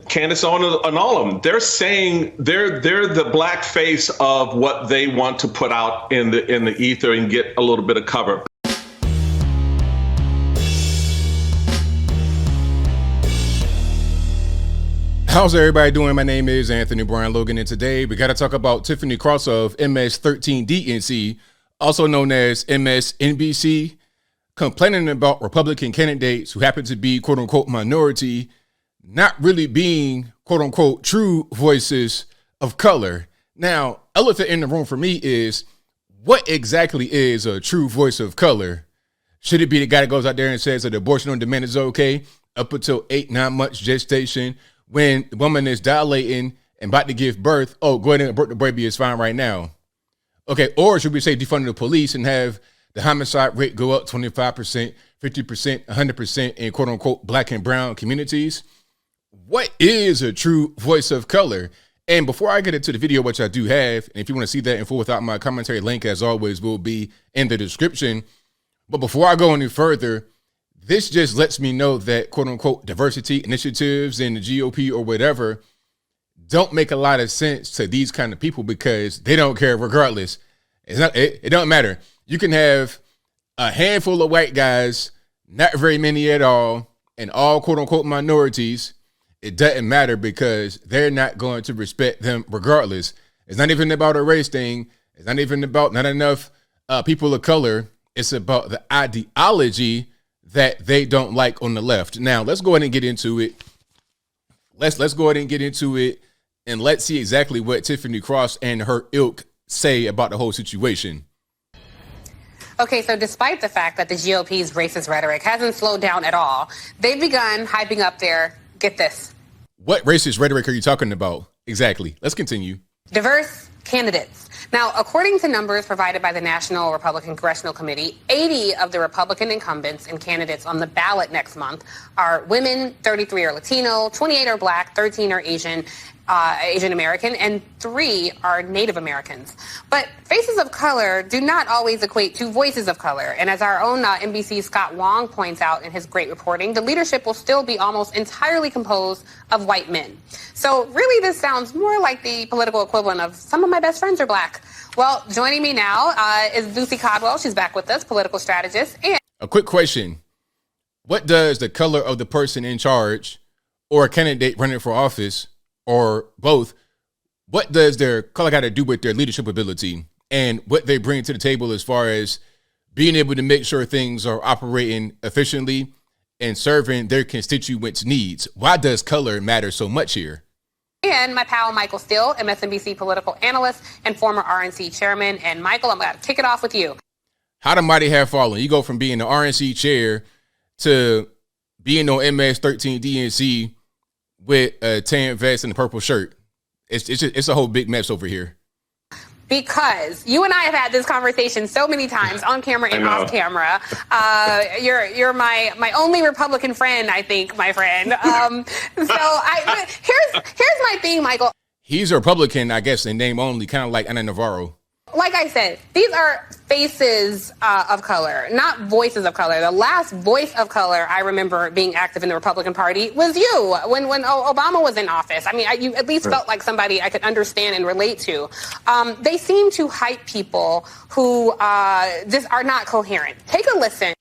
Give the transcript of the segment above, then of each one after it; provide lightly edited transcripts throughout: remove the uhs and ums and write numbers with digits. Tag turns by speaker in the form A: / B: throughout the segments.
A: Candace, on all of them, they're saying they're the black face of what they want to put out in the ether and get a little bit of cover.
B: How's everybody doing? My name is Anthony Brian Logan, and today we got to talk about Tiffany Cross of MS-13DNC, also known as MSNBC, complaining about Republican candidates who happen to be quote-unquote minority not really being quote-unquote true voices of color. Now, elephant in the room for me is, what exactly is a true voice of color? Should it be the guy that goes out there and says that abortion on demand is okay up until 8-9 months gestation? When the woman is dilating and about to give birth, oh, go ahead and abort the baby, is fine right now. Okay, or should we say defund the police and have the homicide rate go up 25%, 50%, 100% in quote-unquote black and brown communities? What is a true voice of color? And before I get into the video, which I do have, and if you want to see that in full without my commentary, link as always will be in the description. But before I go any further, this just lets me know that quote-unquote diversity initiatives in the GOP or whatever don't make a lot of sense to these kind of people, because they don't care regardless. It don't matter. You can have a handful of white guys, not very many at all, and all quote-unquote minorities. It doesn't matter, because they're not going to respect them regardless. It's not even about a race thing. It's not even about not enough people of color. It's about the ideology that they don't like on the left. Now, let's go ahead and get into it. Let's go ahead and get into it, and let's see exactly what Tiffany Cross and her ilk say about the whole situation.
C: Okay, so despite the fact that the GOP's racist rhetoric hasn't slowed down at all, they've begun hyping up their, get this.
B: What racist rhetoric are you talking about? Exactly. Let's continue.
C: Diverse candidates. Now, according to numbers provided by the National Republican Congressional Committee, 80 of the Republican incumbents and candidates on the ballot next month are women, 33 are Latino, 28 are black, 13 are Asian American, and 3 are Native Americans. But faces of color do not always equate to voices of color. And as our own NBC's Scott Wong points out in his great reporting, the leadership will still be almost entirely composed of white men. So really, this sounds more like the political equivalent of some of my best friends are black. Well, joining me now is Lucy Codwell. She's back with us, political strategist. And
B: a quick question. What does the color of the person in charge or a candidate running for office, or both, what does their color got to do with their leadership ability and what they bring to the table as far as being able to make sure things are operating efficiently and serving their constituents' needs? Why does color matter so much here?
C: And my pal, Michael Steele, MSNBC political analyst and former RNC chairman. And Michael, I'm going to kick it off with you.
B: How the mighty have fallen. You go from being the RNC chair to being on MS-13DNC with a tan vest and a purple shirt. It's a whole big mess over here.
C: Because you and I have had this conversation so many times on camera and off camera. You're my only Republican friend, I think, my friend. Here's my thing, Michael.
B: He's a Republican, I guess, in name only, kind of like Ana Navarro.
C: Like I said, these are faces of color, not voices of color. The last voice of color I remember being active in the Republican Party was you, when Obama was in office. I mean, you at least felt like somebody I could understand and relate to. They seem to hype people who just are not coherent. Take a listen.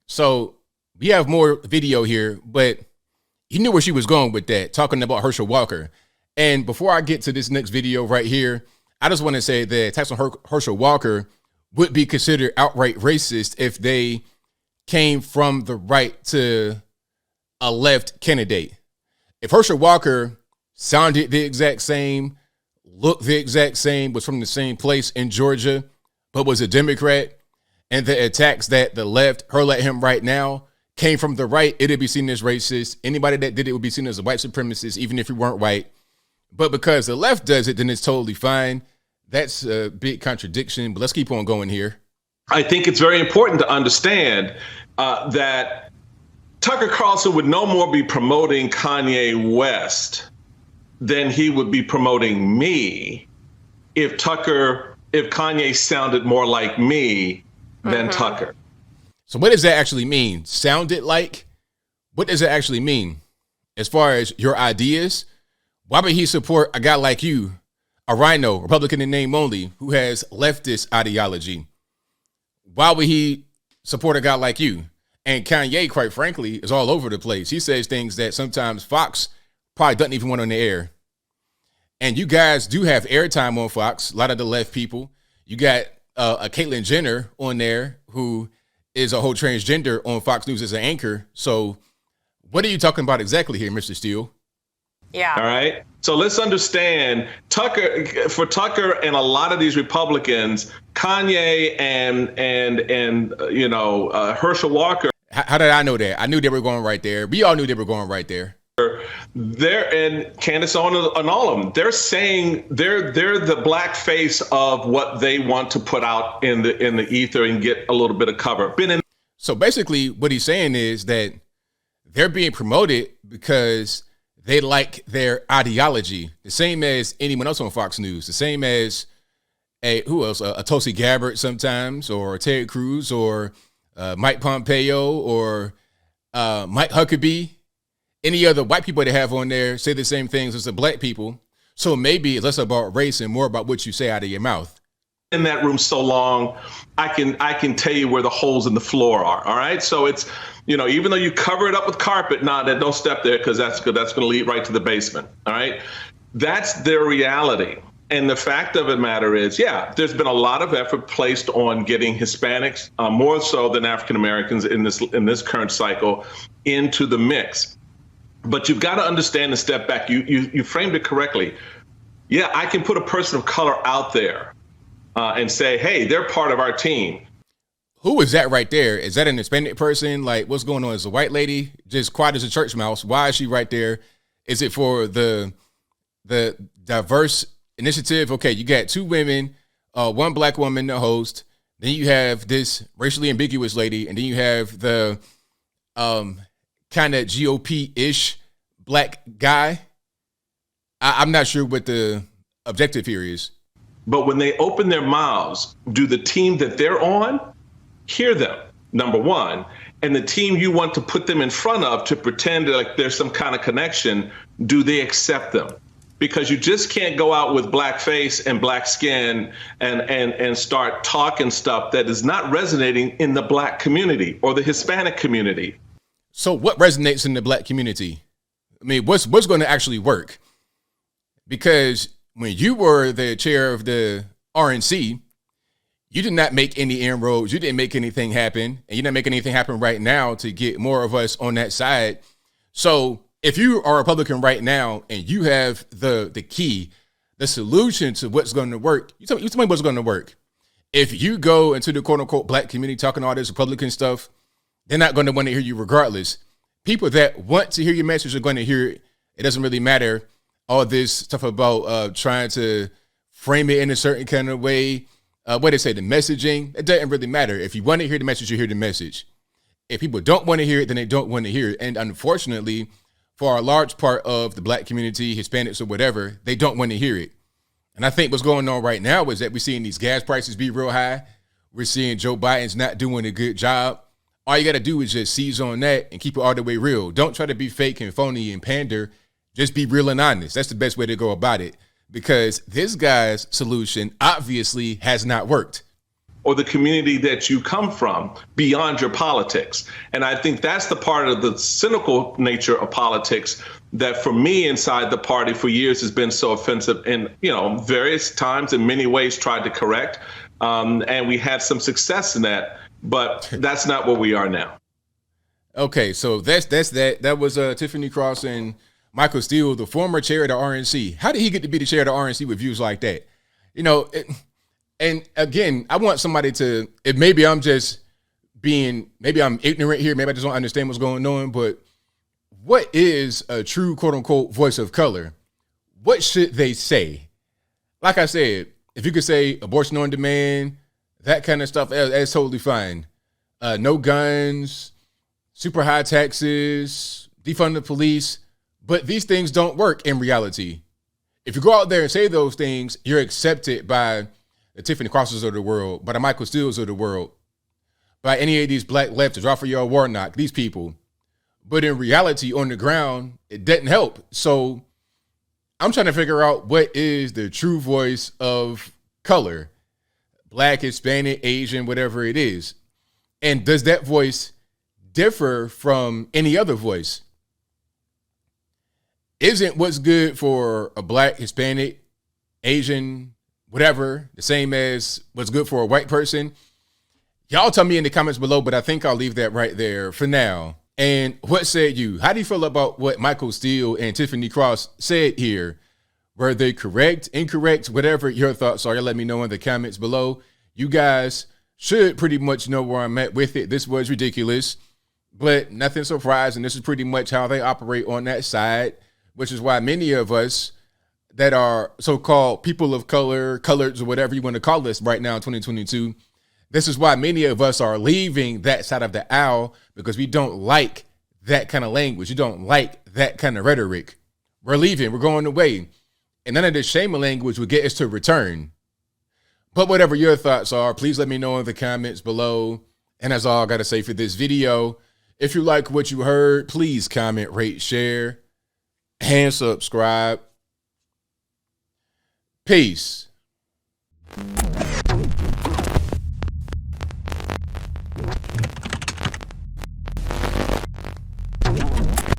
B: So we have more video here, but you knew where she was going with that, talking about Herschel Walker. And before I get to this next video right here, I just want to say that attacks on Herschel Walker would be considered outright racist if they came from the right to a left candidate. If Herschel Walker sounded the exact same, looked the exact same, was from the same place in Georgia, but was a Democrat, and the attacks that the left hurl at him right now came from the right, it'd be seen as racist. Anybody that did it would be seen as a white supremacist, even if you weren't white. But because the left does it, then it's totally fine. That's a big contradiction, but let's keep on going here.
A: I think it's very important to understand that Tucker Carlson would no more be promoting Kanye West than he would be promoting me if Kanye sounded more like me than Tucker.
B: So what does that actually mean? Sounded like? What does it actually mean? as far as your ideas, why would he support a guy like you, a rhino, Republican in name only, who has leftist ideology? Why would he support a guy like you? And Kanye, quite frankly, is all over the place. He says things that sometimes Fox probably doesn't even want on the air. And you guys do have airtime on Fox, a lot of the left people. You got a Caitlyn Jenner on there who is a whole transgender on Fox News as an anchor. So what are you talking about exactly here, Mr. Steele?
C: Yeah.
A: All right. So let's understand Tucker and a lot of these Republicans, Kanye and Herschel Walker.
B: How did I know that? I knew they were going right there. We all knew they were going right there.
A: They're and Candace on all of them. They're saying they're the black face of what they want to put out in the ether and get a little bit of cover.
B: So basically, what he's saying is that they're being promoted because they like their ideology, the same as anyone else on Fox News, the same as a Tulsi Gabbard sometimes, or Ted Cruz, or Mike Pompeo, or Mike Huckabee. Any other white people they have on there say the same things as the black people. So maybe it's less about race and more about what you say out of your mouth.
A: In that room so long, I can tell you where the holes in the floor are. All right. So it's, even though you cover it up with carpet, don't step there because that's good. That's going to lead right to the basement. All right. That's their reality. And the fact of the matter is, there's been a lot of effort placed on getting Hispanics, more so than African Americans in this current cycle, into the mix. But you've got to understand and step back. You framed it correctly. Yeah, I can put a person of color out there and say, hey, they're part of our team.
B: Who is that right there? Is that an Hispanic person? Like, what's going on? Is a white lady just quiet as a church mouse? Why is she right there? Is it for the diverse initiative? Okay, you got two women, one black woman, the host. Then you have this racially ambiguous lady, and then you have the kind of GOP-ish black guy. I'm not sure what the objective here is.
A: But when they open their mouths, do the team that they're on hear them, number one? And the team you want to put them in front of to pretend like there's some kind of connection, do they accept them? Because you just can't go out with black face and black skin and start talking stuff that is not resonating in the black community or the Hispanic community.
B: So what resonates in the black community? I mean, what's going to actually work? Because when you were the chair of the RNC, you did not make any inroads. You didn't make anything happen. And you didn't make anything happen right now to get more of us on that side. So if you are a Republican right now and you have the key, the solution to what's going to work, you tell me what's going to work. If you go into the quote unquote black community talking all this Republican stuff, they're not going to want to hear you regardless. People that want to hear your message are going to hear it. It doesn't really matter all this stuff about trying to frame it in a certain kind of way. What they say, the messaging, it doesn't really matter. If you want to hear the message, you hear the message. If people don't want to hear it, then they don't want to hear it. And unfortunately, for a large part of the black community, Hispanics or whatever, they don't want to hear it. And I think what's going on right now is that we're seeing these gas prices be real high. We're seeing Joe Biden's not doing a good job. All you got to do is just seize on that and keep it all the way real. Don't try to be fake and phony and pander. Just be real and honest. That's the best way to go about it, because this guy's solution obviously has not worked.
A: Or the community that you come from beyond your politics. And I think that's the part of the cynical nature of politics that for me inside the party for years has been so offensive and, various times in many ways tried to correct. And we had some success in that. But that's not where we are now.
B: Okay, so that's that. That was Tiffany Cross and Michael Steele, the former chair of the RNC. How did he get to be the chair of the RNC with views like that? And again, I want somebody to, maybe I'm ignorant here. Maybe I just don't understand what's going on. But what is a true quote unquote voice of color? What should they say? Like I said, if you could say abortion on demand, that kind of stuff, that's totally fine. No guns, super high taxes, defund the police. But these things don't work in reality. If you go out there and say those things, you're accepted by the Tiffany Crosses of the world, by the Michael Steeles of the world, by any of these black leftists, Raphael Warnock, these people. But in reality, on the ground, it didn't help. So I'm trying to figure out what is the true voice of color, Black, Hispanic, Asian, whatever it is. And does that voice differ from any other voice? Isn't what's good for a Black, Hispanic, Asian, whatever, the same as what's good for a white person? Y'all tell me in the comments below, but I think I'll leave that right there for now. And what said you? How do you feel about what Michael Steele and Tiffany Cross said here? Were they correct, incorrect, whatever your thoughts are? Let me know in the comments below. You guys should pretty much know where I'm at with it. This was ridiculous, but nothing surprising. This is pretty much how they operate on that side, which is why many of us that are so-called people of color, coloreds, or whatever you want to call us right now in 2022, this is why many of us are leaving that side of the aisle, because we don't like that kind of language. You don't like that kind of rhetoric. We're leaving. We're going away. And none of this shame of language will get us to return. But whatever your thoughts are, please let me know in the comments below. And that's all I got to say for this video. If you like what you heard, please comment, rate, share, and subscribe. Peace.